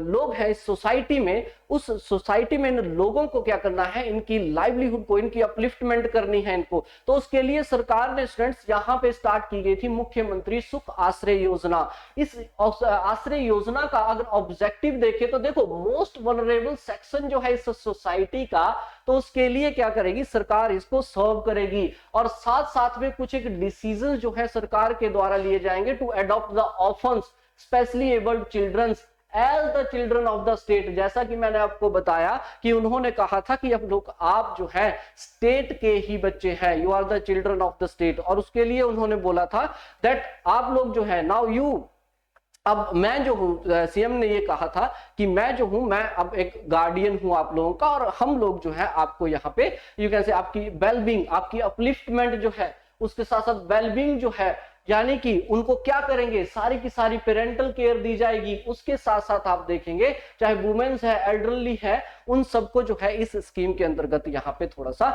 लोग हैं इस सोसाइटी में, उस सोसाइटी में इन लोगों को क्या करना है, इनकी लाइवलीहुड को, इनकी अपलिफ्टमेंट करनी है इनको। तो उसके लिए सरकार ने स्टूडेंट्स यहाँ पे स्टार्ट की गई थी मुख्यमंत्री सुख आश्रय योजना। इस आश्रय योजना का अगर ऑब्जेक्टिव देखें तो देखो, मोस्ट वल्नरेबल सेक्शन जो है इस सोसाइटी का, तो उसके लिए क्या करेगी सरकार, इसको सर्व करेगी, और साथ साथ में कुछ एक डिसीजन जो है सरकार के द्वारा लिए जाएंगे to adopt the orphans specially abled childrens as the children of the state. जैसा कि मैंने आपको बताया कि उन्होंने कहा था कि अब लोग, आप जो है स्टेट के ही बच्चे हैं, you are the children of the state, और उसके लिए उन्होंने बोला था दैट आप लोग जो है नाउ यू, अब मैं जो हूँ, CM ने ये कहा था कि मैं जो हूं, मैं अब एक गार्डियन हूं आप लोगों का, और हम लोग जो है आपको यहाँ पे यू कैन से आपकी वेलबींग, आपकी अपलिफ्टमेंट जो है, उसके साथ साथ वेलबींग जो है, यानी कि उनको क्या करेंगे, सारी की सारी पेरेंटल केयर दी जाएगी। उसके साथ साथ आप देखेंगे चाहे वुमेन्स है, एल्डरली है, उन सबको जो है इस स्कीम के अंतर्गत यहाँ पे थोड़ा सा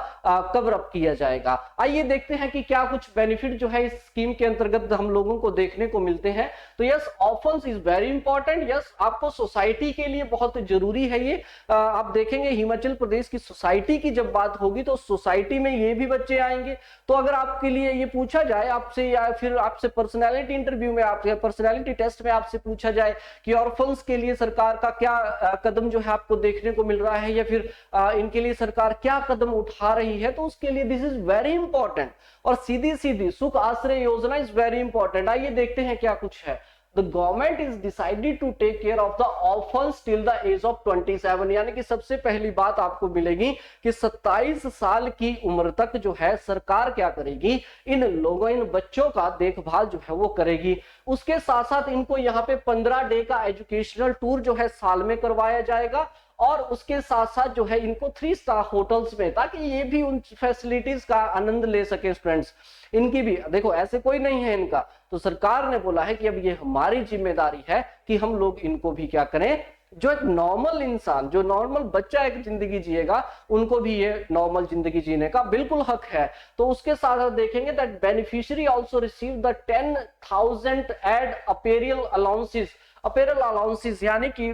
कवर अप किया जाएगा। आइए देखते हैं कि क्या कुछ बेनिफिट जो है इस स्कीम के अंतर्गत हम लोगों को देखने को मिलते हैं। तो yes, orphans is very important. Yes, आपको सोसाइटी के लिए बहुत जरूरी है ये। आप देखेंगे हिमाचल प्रदेश की सोसाइटी की जब बात होगी तो सोसाइटी में ये भी बच्चे आएंगे। तो अगर आपके लिए ये पूछा जाए आपसे, या फिर आपसे पर्सनैलिटी इंटरव्यू में, आपके पर्सनैलिटी टेस्ट में आपसे पूछा जाए कि ऑर्फन्स के लिए सरकार का क्या कदम जो है आपको देखने को मिल रहा है, या फिर इनके लिए सरकार क्या कदम उठा रही है, तो उसके लिए दिस इज वेरी इंपॉर्टेंट। और सीधी सीधी सुख आश्रय योजना इज वेरी इंपॉर्टेंट। आइए देखते हैं क्या कुछ है। The government is decided to take care of the orphans till the age of 27, यानी कि सबसे पहली बात आपको मिलेगी कि 27 साल की उम्र तक जो है सरकार क्या करेगी, इन लोगों, इन बच्चों का देखभाल जो है वो करेगी। उसके साथ साथ इनको यहाँ पे 15 डे का एजुकेशनल टूर जो है साल में करवाया जाएगा, और उसके साथ साथ जो है इनको 3 स्टार होटल्स में, ताकि ये भी उन फैसिलिटीज का आनंद ले सके स्टूडेंट्स। इनकी भी देखो ऐसे कोई नहीं है इनका, तो सरकार ने बोला है कि अब ये हमारी जिम्मेदारी है कि हम लोग इनको भी क्या करें, जो एक नॉर्मल इंसान, जो नॉर्मल बच्चा एक जिंदगी जिएगा, उनको भी ये नॉर्मल जिंदगी जीने का बिल्कुल हक है। तो उसके साथ देखेंगे that beneficiary also receive the 10,000 and apparel allowances. Apparel allowances यानी कि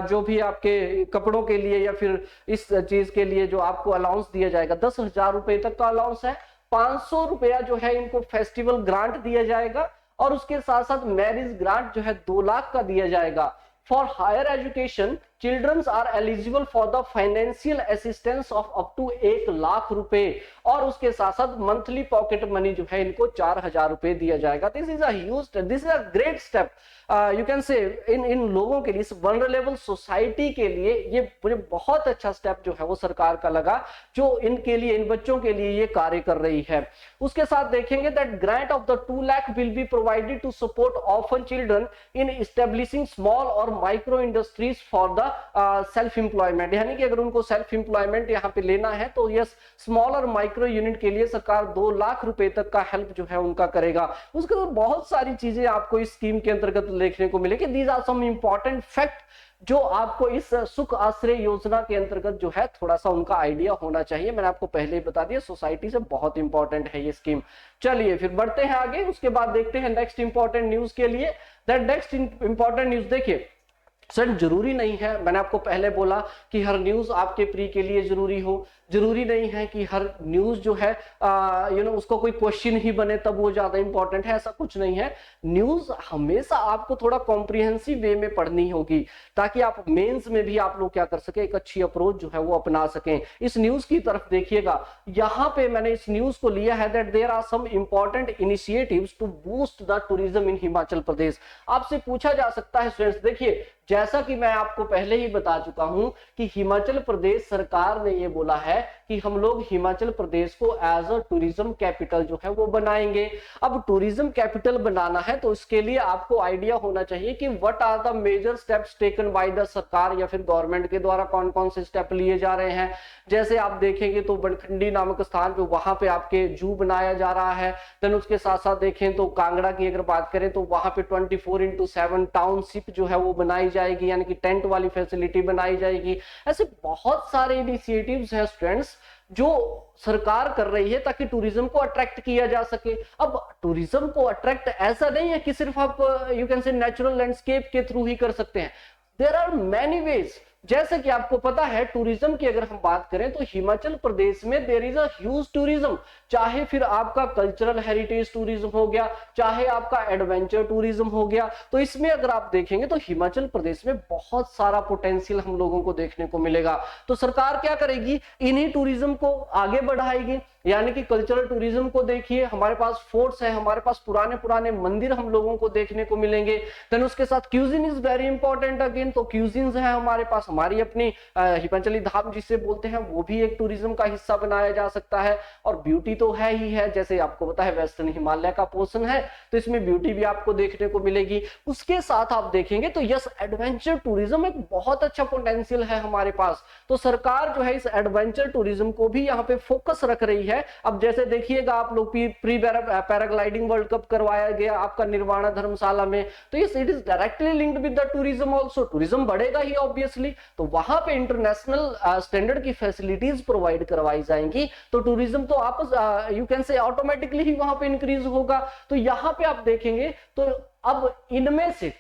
जो भी आपके कपड़ों के लिए या फिर इस चीज के लिए जो आपको अलाउंस दिया जाएगा, 10,000 रुपए तक का अलाउंस है। 500 रुपया जो है इनको फेस्टिवल ग्रांट दिया जाएगा, और उसके साथ साथ मैरिज ग्रांट जो है 2 लाख का दिया जाएगा। For higher education childrens are eligible for the financial assistance of up to 1 lakh rupaye, और उसके साथ साथ मंथली पॉकेट मनी जो है इनको 4,000 रुपए दिया जाएगा। This is a great step, you can say इन लोगों के लिए, इस वल्नरेबल सोसाइटी के लिए ये मुझे बहुत अच्छा स्टेप जो है वो सरकार का लगा, जो इनके लिए, इन बच्चों के लिए ये कार्य कर रही है। उसके साथ देखेंगे that grant of the 2 lakh will be provided to support orphan children in establishing small और micro industries for the self employment, यानी कि अगर उनको सेल्फ एम्प्लॉयमेंट यहाँ पे लेना है तो यस, स्मॉल और माइक्रो यूनिट के लिए सरकार 2 लाख रुपए तक का हेल्प जो है उनका करेगा। उसके बाद बहुत सारी चीजें आपको इस स्कीम के अंतर्गत देखने को मिलेगी। These are some important fact जो आपको इस सुख आश्रय योजना के अंतर्गत जो है थोड़ा सा उनका आइडिया होना चाहिए। मैंने आपको पहले ही बता दिया, सोसाइटी से बहुत इंपॉर्टेंट है ये स्कीम। चलिए फिर बढ़ते हैं आगे, उसके बाद देखते हैं नेक्स्ट इंपॉर्टेंट न्यूज के लिए। दैट नेक्स्ट इंपॉर्टेंट न्यूज देखिए सर, जरूरी नहीं है, मैंने आपको पहले बोला कि हर न्यूज आपके प्री के लिए जरूरी हो, जरूरी नहीं है कि हर न्यूज जो है उसको कोई क्वेश्चन ही बने तब वो ज्यादा इंपॉर्टेंट है, ऐसा कुछ नहीं है। न्यूज हमेशा आपको थोड़ा कॉम्प्रिहेंसिव वे में पढ़नी होगी, ताकि आप मेंस में भी आप लोग क्या कर सके, एक अच्छी अप्रोच जो है वो अपना सकें। इस न्यूज की तरफ देखिएगा, यहाँ पे मैंने इस न्यूज को लिया है that there are some important initiatives to boost the tourism in Himachal Pradesh. आपसे पूछा जा सकता है स्टूडेंट्स, देखिए जैसा कि मैं आपको पहले ही बता चुका हूं कि हिमाचल प्रदेश सरकार ने ये बोला है कि हम लोग हिमाचल प्रदेश को एज अ टूरिज्म कैपिटल जो है वो बनाएंगे। अब टूरिज्म कैपिटल बनाना है तो इसके लिए आपको आइडिया होना चाहिए कि what are the major steps taken by the sarkar या फिर गवर्नमेंट के द्वारा कौन कौन से स्टेप लिए जा रहे हैं। जैसे आप देखेंगे तो बनखंडी नामक स्थान पे वहां पे आपके जू बनाया जा रहा है। देन उसके साथ साथ देखें तो कांगड़ा की अगर बात करें तो वहां पे 24/7 टाउनशिप जो है वो बनाई जाएगी, यानी कि टेंट वाली फैसिलिटी बनाई जाएगी। ऐसे बहुत सारे इनिशिएटिव्स हैं स्टूडेंट्स जो सरकार कर रही है ताकि टूरिज्म को अट्रैक्ट किया जा सके। अब टूरिज्म को अट्रैक्ट ऐसा नहीं है कि सिर्फ आप यू कैन से नेचुरल लैंडस्केप के थ्रू ही कर सकते हैं, देयर आर मैनी वेज। जैसे कि आपको पता है टूरिज्म की अगर हम बात करें तो हिमाचल प्रदेश में there is a huge tourism, चाहे फिर आपका कल्चरल हेरिटेज टूरिज्म हो गया, चाहे आपका एडवेंचर टूरिज्म हो गया। तो इसमें अगर आप देखेंगे तो हिमाचल प्रदेश में बहुत सारा पोटेंशियल हम लोगों को देखने को मिलेगा। तो सरकार क्या करेगी, इन्हीं टूरिज्म को आगे बढ़ाएगी, यानी कि कल्चरल टूरिज्म को देखिए, हमारे पास फोर्ट्स है, हमारे पास पुराने पुराने मंदिर हम लोगों को देखने को मिलेंगे। देन उसके साथ cuisine is very important again, तो क्यूजिन्स है हमारे पास, हमारी अपनी हिमाचली धाम जिसे बोलते हैं वो भी एक टूरिज्म का हिस्सा बनाया जा सकता है। और ब्यूटी तो है ही है, जैसे आपको पता है वेस्टर्न हिमालय का पोर्शन है तो इसमें ब्यूटी भी आपको देखने को मिलेगी। उसके साथ आप देखेंगे तो यस, एडवेंचर टूरिज्म एक बहुत अच्छा पोटेंशियल है हमारे पास। तो सरकार जो है इस एडवेंचर टूरिज्म को भी यहाँ पे फोकस रख रही है। अब जैसे देखिएगा आप लोग प्री पैराग्लाइडिंग वर्ल्ड कप करवाया गया आपका निर्वाणा धर्मशाला में, तो ये it is directly linked with the tourism also. Tourism बढ़ेगा ही ऑब्वियसली, तो वहां पे इंटरनेशनल स्टैंडर्ड की फैसिलिटीज प्रोवाइड करवाई जाएंगी, तो टूरिज्म तो आप यू कैन से ऑटोमेटिकली ही वहां पे इंक्रीज होगा। तो यहाँ पे आप देखेंगे तो अब इनमें से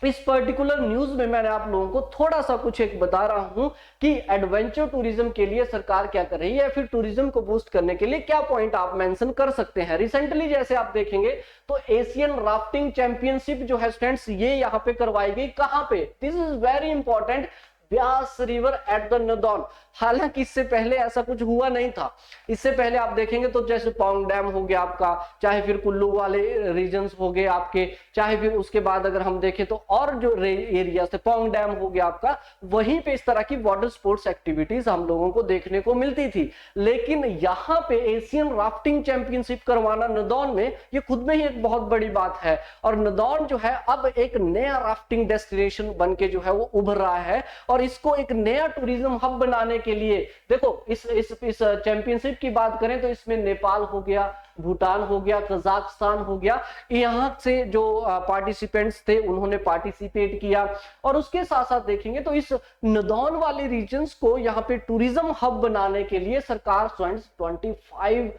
इस पर्टिकुलर न्यूज में मैंने आप लोगों को थोड़ा सा कुछ एक बता रहा हूं कि एडवेंचर टूरिज्म के लिए सरकार क्या कर रही है, फिर टूरिज्म को बूस्ट करने के लिए क्या पॉइंट आप मेंशन कर सकते हैं। रिसेंटली जैसे आप देखेंगे तो एशियन राफ्टिंग चैंपियनशिप जो है स्टूडेंट्स ये यहाँ पे करवाई गई, कहां पे, this is very important, Beas river at the Nadaun. हालांकि इससे पहले ऐसा कुछ हुआ नहीं था। इससे पहले आप देखेंगे तो जैसे पौंग डैम हो गया आपका, चाहे फिर कुल्लू वाले रीजन्स हो गए आपके, चाहे फिर उसके बाद अगर हम देखें तो और जो एरिया थे, पौंग डैम हो गया आपका, वहीं पे इस तरह की वाटर स्पोर्ट्स एक्टिविटीज हम लोगों को देखने को मिलती थी। लेकिन यहाँ पे एशियन राफ्टिंग चैंपियनशिप करवाना नदौन में, ये खुद में ही एक बहुत बड़ी बात है। और नदौन जो है अब एक नया राफ्टिंग डेस्टिनेशन बन के जो है वो उभर रहा है, और इसको एक नया टूरिज्म हब बनाने के लिए देखो इस चैंपियनशिप की बात करें तो इसमें नेपाल हो गया, भूटान हो गया, कजाकिस्तान हो गया, यहाँ से जो पार्टिसिपेंट्स थे उन्होंने पार्टिसिपेट किया। और उसके साथ साथ देखेंगे तो इस नदौन वाले रीजन्स को यहाँ पे टूरिज्म हब बनाने के लिए सरकार 2500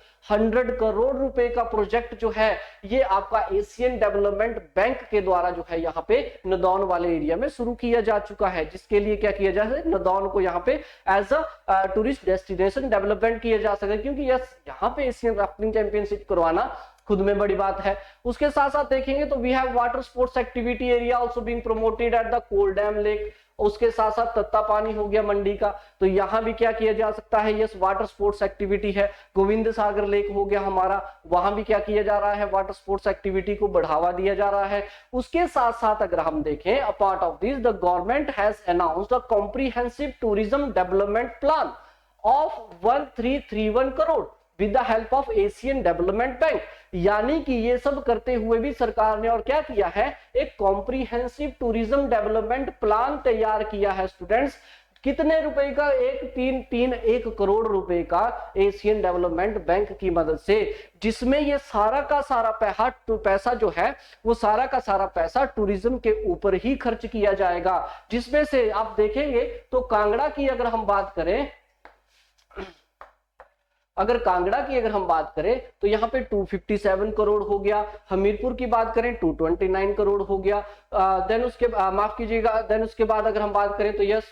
करोड़ रुपए का प्रोजेक्ट जो है ये आपका एशियन डेवलपमेंट बैंक के द्वारा जो है यहाँ पे नदौन वाले एरिया में शुरू किया जा चुका है, जिसके लिए क्या किया जा सके, नदौन को यहाँ पे as a tourist destination development किया जा सके, क्योंकि यस यहाँ पे एशियन राफ्टिंग चैंपियनशिप करवाना खुद में बड़ी बात है। उसके साथ साथ देखेंगे तो we have water sports activity area also being promoted at the Kol Dam lake. उसके साथ साथ तत्ता पानी हो गया मंडी का, तो यहां भी क्या किया जा सकता है, यस वाटर स्पोर्ट्स एक्टिविटी है। गोविंद सागर लेक हो गया हमारा, वहां भी क्या किया जा रहा है, वाटर स्पोर्ट्स एक्टिविटी को बढ़ावा दिया जा रहा है। उसके साथ साथ अगर हम देखें a part of this the government has announced a comprehensive tourism development plan of 1331 crore with the help of Asian Development bank. यानी कि ये सब करते हुए भी सरकार ने और क्या किया है, एक कॉम्प्रिहेंसिव टूरिज्म डेवलपमेंट प्लान तैयार किया है स्टूडेंट्स। कितने रुपए का, 1 करोड़ रुपए का एशियन डेवलपमेंट बैंक की मदद से, जिसमें ये सारा का सारा पैसा जो है वो सारा का सारा पैसा टूरिज्म के ऊपर ही खर्च किया जाएगा। जिसमें से आप देखेंगे तो कांगड़ा की अगर हम बात करें, अगर कांगड़ा की अगर हम बात करें तो यहाँ पे 257 करोड़ हो गया, हमीरपुर की बात करें 229 करोड़ हो गया, देन उसके माफ कीजिएगा, देन उसके बाद अगर हम बात करें तो यस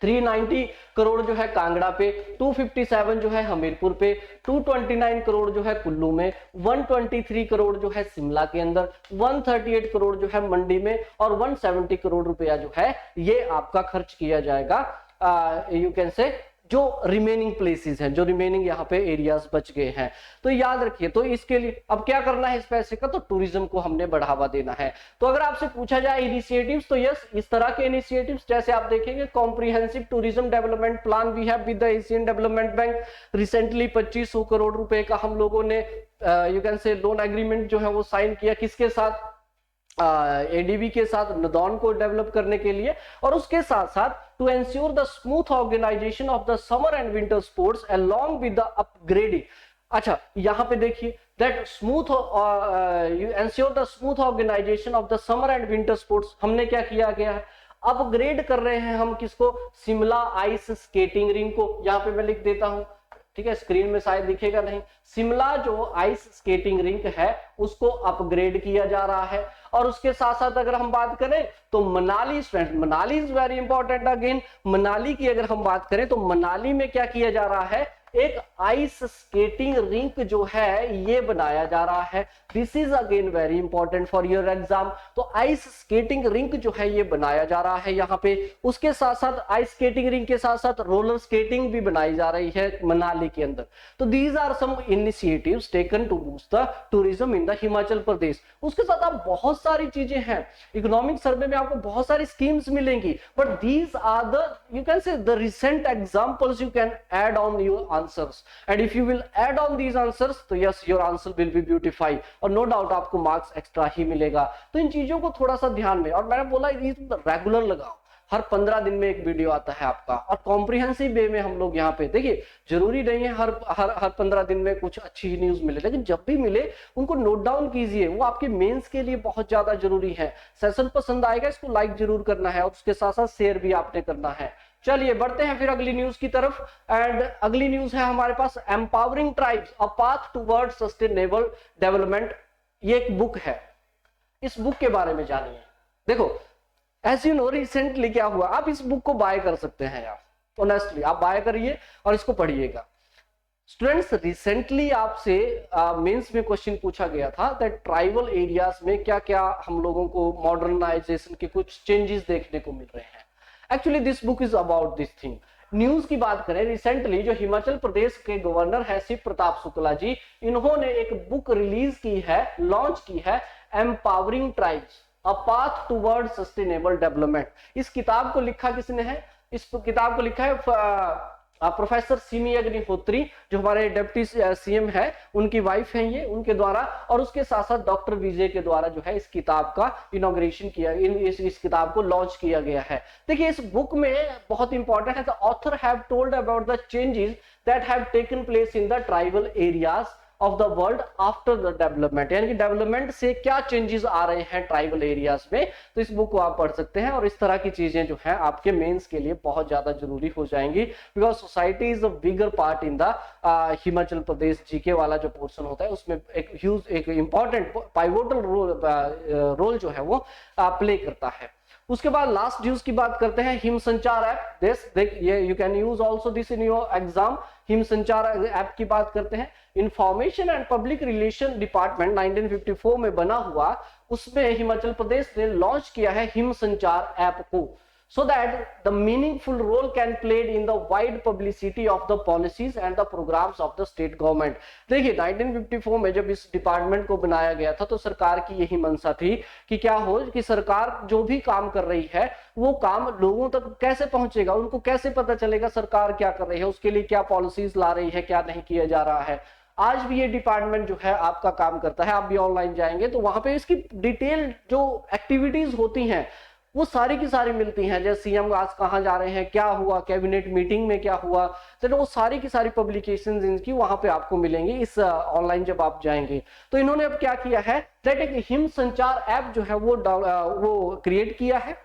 390 करोड़ जो है कांगड़ा पे, 257 जो है हमीरपुर पे, 229 करोड़ जो है कुल्लू में, 123 करोड़ जो है शिमला के अंदर, 138 करोड़ जो है मंडी में, और 170 करोड़ रुपया जो है ये आपका खर्च किया जाएगा यू कैन से जो रिमेनिंग प्लेसेस हैं, जो रिमेनिंग यहाँ पे एरियाज बच गए हैं। तो याद रखिए, तो इसके लिए अब क्या करना है इस पैसे का, तो टूरिज्म को हमने बढ़ावा देना है। तो अगर आपसे पूछा जाए इनिशिएटिव्स, तो यस इस तरह के इनिशिएटिव्स जैसे आप देखेंगे comprehensive tourism development plan we have with the Asian Development Bank. Recently 2500 crore रुपए का हम लोगों ने you can say loan agreement जो है वो साइन किया, किसके साथ, एडीबी के साथ, नदौन को डेवलप करने के लिए। और उसके साथ साथ to ensure the smooth organisation of the summer and winter sports along with the upgrading. अच्छा यहाँ पे देखिए that smooth you ensure the smooth organisation of the summer and winter sports, हमने क्या किया गया है, अपग्रेड कर रहे हैं हम किसको, शिमला आइस स्केटिंग रिंग को। यहाँ पे मैं लिख देता हूं, ठीक है, स्क्रीन में शायद दिखेगा नहीं, शिमला जो आइस स्केटिंग रिंक है उसको अपग्रेड किया जा रहा है। और उसके साथ साथ अगर हम बात करें तो Manali, student Manali is very important again. Manali की अगर हम बात करें तो मनाली में क्या किया जा रहा है, एक आइस स्केटिंग रिंक जो है ये बनाया जा रहा है। This is again very important for your exam. तो आइस स्केटिंग रिंक जो है ये बनाया जा रहा है यहाँ पे। उसके साथ साथ आइस स्केटिंग रिंक के साथ साथ रोलर स्केटिंग भी बनाई जा रही है मनाली के अंदर। तो these are some initiatives taken to boost the tourism in the Himachal Pradesh. उसके साथ आप बहुत सारी चीजें हैं, इकोनॉमिक सर्वे में आपको बहुत सारी स्कीम्स मिलेंगी, but these are the you can say the recent examples you can add on your answers, and if you will add on these answers तो yes your answer will be beautify, और no doubt आपको marks extra ही मिलेगा। तो इन चीजों को थोड़ा सा ध्यान में, और मैंने बोला रेगुलर लगाओ, हर 15 दिन में एक वीडियो आता है आपका, और कॉम्प्रिहेंसिव वे में हम लोग यहाँ पे देखिए, जरूरी नहीं है हर हर हर 15 दिन में कुछ अच्छी ही न्यूज मिले, लेकिन जब भी मिले उनको नोट डाउन कीजिए, वो आपके मेंस के लिए बहुत ज्यादा जरूरी है। सेशन पसंद आएगा इसको लाइक जरूर करना है, और उसके साथ साथ शेयर भी आपने करना है। चलिए बढ़ते हैं फिर अगली न्यूज की तरफ, एंड अगली न्यूज है हमारे पास empowering tribes a path towards sustainable development. ये एक बुक है, इस बुक के बारे में जानिए। देखो एज यू नो रिसेंटली क्या हुआ, आप इस बुक को बाय कर सकते हैं यार, ऑनेस्टली आप बाय करिए और इसको पढ़िएगा। स्टूडेंट्स रिसेंटली आपसे मेंस में क्वेश्चन पूछा गया था दैट ट्राइबल एरियाज में क्या क्या हम लोगों को मॉडर्नाइजेशन के कुछ चेंजेस देखने को मिल रहे हैं। Actually this book is about this thing. News की बात करें, रिसेंटली जो हिमाचल प्रदेश के गवर्नर है शिव प्रताप शुक्ला जी, इन्होंने एक बुक रिलीज की है, लॉन्च की है, empowering tribes a path toward sustainable development. इस किताब को लिखा किसने है? इस किताब को लिखा है प्रोफेसर सिमी अग्निहोत्री, जो हमारे डिप्टी सीएम है, उनकी वाइफ है ये, उनके द्वारा, और उसके साथ साथ डॉक्टर विजय के द्वारा जो है इस किताब का इनॉग्रेशन किया, इस किताब को लॉन्च किया गया है। देखिए इस बुक में बहुत इंपॉर्टेंट है, the author have told about the changes that have taken place in the tribal areas of the world after the development, यानी कि डेवलपमेंट से क्या चेंजेस आ रहे हैं ट्राइबल एरियाज में। तो इस बुक को आप पढ़ सकते हैं, और इस तरह की चीजें जो है आपके मेंस के लिए बहुत ज्यादा जरूरी हो जाएंगी, because society is a bigger part in the Himachal Pradesh. GK वाला जो पोर्शन होता है उसमें एक ह्यूज, एक इंपॉर्टेंट पाइवोटल रोल जो है वो प्ले करता है। उसके बाद लास्ट न्यूज की बात करते हैं, हिम संचार ऐप। देख ये you can use also this in your exam. Him संचार ऐप की बात करते हैं, information and public relation department 1954 में बना हुआ, उसमें हिमाचल प्रदेश ने लॉन्च किया है हिम संचार ऐप को, so that the meaningful role can played in the wide publicity of the policies and the programs of the state government। देखिए 1954 में जब इस डिपार्टमेंट को बनाया गया था तो सरकार की यही मंशा थी कि क्या हो कि सरकार जो भी काम कर रही है वो काम लोगों तक कैसे पहुंचेगा, उनको कैसे पता चलेगा सरकार क्या कर रही है, उसके लिए क्या पॉलिसीज ला रही है, क्या नहीं किया जा रहा है। आज भी ये डिपार्टमेंट जो है आपका काम करता है। आप भी ऑनलाइन जाएंगे तो वहां पे इसकी डिटेल जो एक्टिविटीज होती हैं वो सारी की सारी मिलती हैं, जैसे सीएम आज कहां जा रहे हैं, क्या हुआ, कैबिनेट मीटिंग में क्या हुआ, तो वो सारी की सारी पब्लिकेशंस इनकी वहां पे आपको मिलेंगी इस ऑनलाइन जब आप जाएंगे। तो इन्होंने अब क्या किया है दैट एक हिम संचार ऐप जो है वो क्रिएट किया है,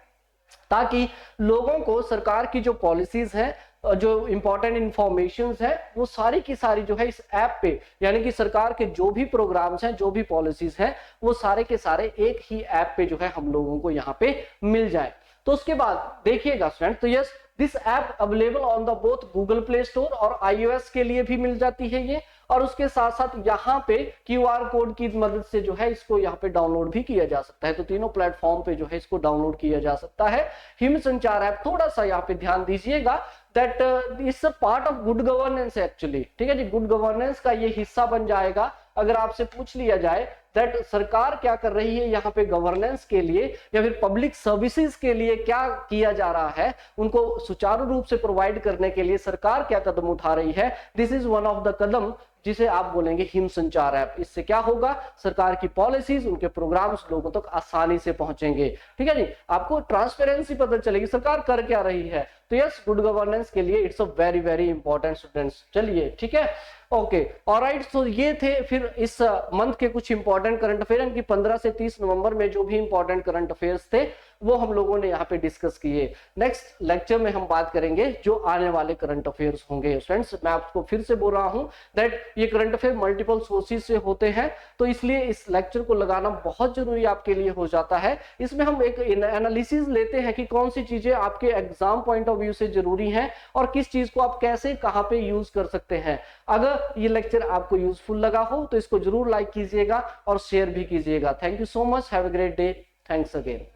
ताकि लोगों को सरकार की जो पॉलिसीज है, जो इंपॉर्टेंट इंफॉर्मेशन है, वो सारी की सारी जो है इस ऐप पे, यानी कि सरकार के जो भी प्रोग्राम्स हैं, जो भी पॉलिसीज हैं, वो सारे के सारे एक ही ऐप पे जो है हम लोगों को यहाँ पे मिल जाए। तो उसके बाद देखिएगा स्टूडेंट, तो yes this app available on the both Google play store और iOS के लिए भी मिल जाती है ये, और उसके साथ साथ यहाँ पे QR कोड की मदद से जो है इसको यहाँ पे डाउनलोड भी किया जा सकता है। तो तीनों प्लेटफॉर्म पे जो है इसको डाउनलोड किया जा सकता है। हिम संचार ऐप, थोड़ा सा यहाँ पे ध्यान दीजिएगा that it's a part of good governance actually, ठीक है जी, गुड गवर्नेंस का ये हिस्सा बन जाएगा। अगर आपसे पूछ लिया जाए दैट सरकार क्या कर रही है यहाँ पे गवर्नेंस के लिए या फिर पब्लिक सर्विसेज के लिए क्या किया जा रहा है, उनको सुचारू रूप से प्रोवाइड करने के लिए सरकार क्या कदम उठा रही है, this is one of the कदम जिसे आप बोलेंगे हिम संचार ऐप। इससे क्या होगा, सरकार की पॉलिसीज, उनके प्रोग्राम्स लोगों तक आसानी से पहुंचेंगे, ठीक है जी, आपको ट्रांसपेरेंसी पता चलेगी सरकार कर क्या रही है। तो यस गुड गवर्नेंस के लिए it's a very very important students. चलिए ठीक है, ओके ऑलराइट। तो ये थे फिर इस मंथ के कुछ इंपॉर्टेंट करंट अफेयर, कि 15 से 30 नवंबर में जो भी इंपॉर्टेंट करंट अफेयर्स थे वो हम लोगों ने यहाँ पे डिस्कस किए। नेक्स्ट लेक्चर में हम बात करेंगे जो आने वाले करंट अफेयर्स होंगे। फ्रेंड्स, मैं आपको फिर से बोल रहा हूँ दैट ये करंट अफेयर मल्टीपल सोर्सेज से होते हैं, तो इसलिए इस लेक्चर को लगाना बहुत जरूरी आपके लिए हो जाता है। इसमें हम एक एनालिसिस लेते हैं कि कौन सी चीजें आपके एग्जाम पॉइंट ऑफ व्यू से जरूरी हैं और किस चीज को आप कैसे कहां पे यूज कर सकते हैं। अगर ये लेक्चर आपको यूजफुल लगा हो तो इसको जरूर लाइक कीजिएगा और शेयर भी कीजिएगा। Thank you so much, have a great day, thanks again.